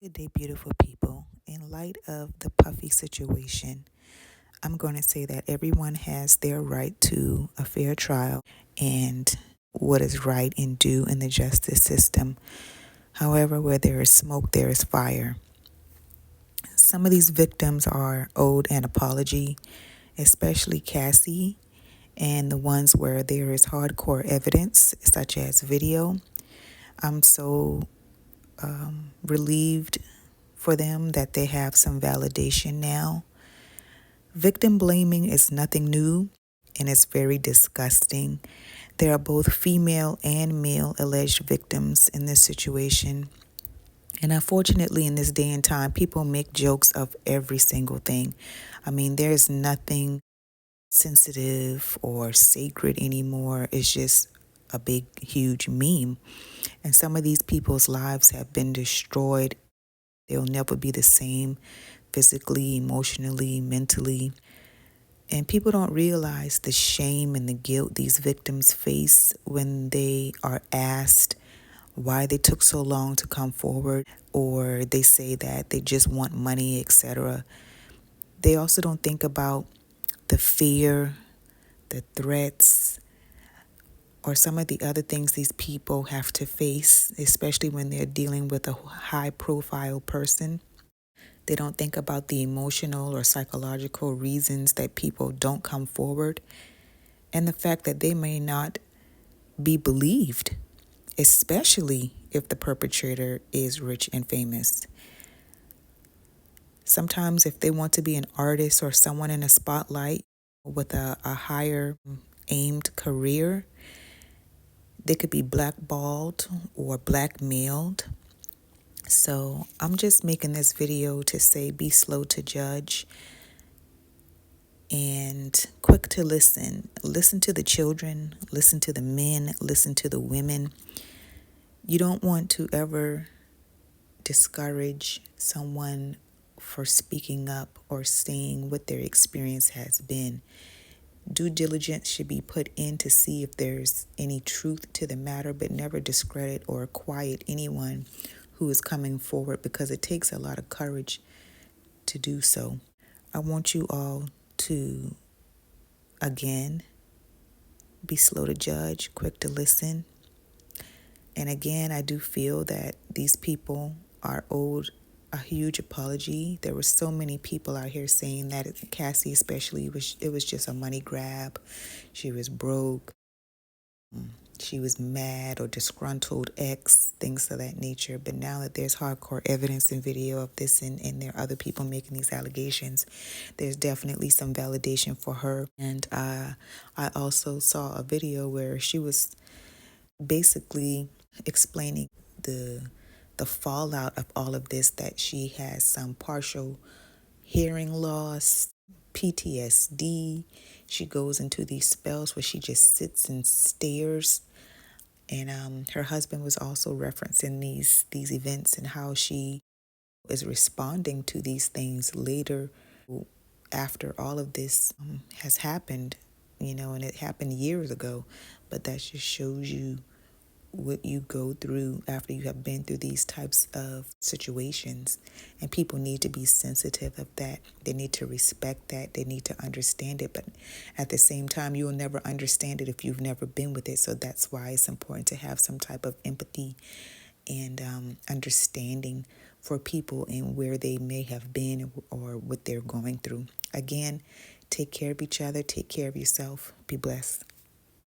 Good day, beautiful people. In light of the Puffy situation, I'm going to say that everyone has their right to a fair trial and what is right and due in the justice system. However, where there is smoke, there is fire. Some of these victims are owed an apology, especially Cassie, and the ones where there is hardcore evidence, such as video. I'm so relieved for them that they have some validation now. Victim blaming is nothing new and it's very disgusting. There are both female and male alleged victims in this situation. And unfortunately, in this day and time, people make jokes of every single thing. I mean, there's nothing sensitive or sacred anymore. It's just a big, huge meme. And some of these people's lives have been destroyed. They'll never be the same physically, emotionally, mentally. And people don't realize the shame and the guilt these victims face when they are asked why they took so long to come forward, or they say that they just want money, etc. They also don't think about the fear, the threats, or some of the other things these people have to face, especially when they're dealing with a high profile person. They don't think about the emotional or psychological reasons that people don't come forward, and the fact that they may not be believed, especially if the perpetrator is rich and famous. Sometimes, if they want to be an artist or someone in a spotlight with a higher aimed career, they could be blackballed or blackmailed. So, I'm just making this video to say be slow to judge and quick to listen. Listen to the children, listen to the men, listen to the women. You don't want to ever discourage someone for speaking up or saying what their experience has been. Due diligence should be put in to see if there's any truth to the matter, but never discredit or quiet anyone who is coming forward, because it takes a lot of courage to do so. I want you all to, again, be slow to judge, quick to listen. And again, I do feel that these people are owed a huge apology. There were so many people out here saying that Cassie especially, it was just a money grab. She was broke. She was mad or disgruntled ex, things of that nature. But now that there's hardcore evidence and video of this, and there are other people making these allegations, there's definitely some validation for her. And I also saw a video where she was basically explaining the fallout of all of this, that she has some partial hearing loss, PTSD. She goes into these spells where she just sits and stares. And her husband was also referencing these events and how she is responding to these things later, after all of this has happened, and it happened years ago. But that just shows you what you go through after you have been through these types of situations. And people need to be sensitive of that. They need to respect that. They need to understand it. But at the same time, you will never understand it if you've never been with it. So that's why it's important to have some type of empathy and understanding for people and where they may have been or what they're going through. Again, take care of each other. Take care of yourself. Be blessed.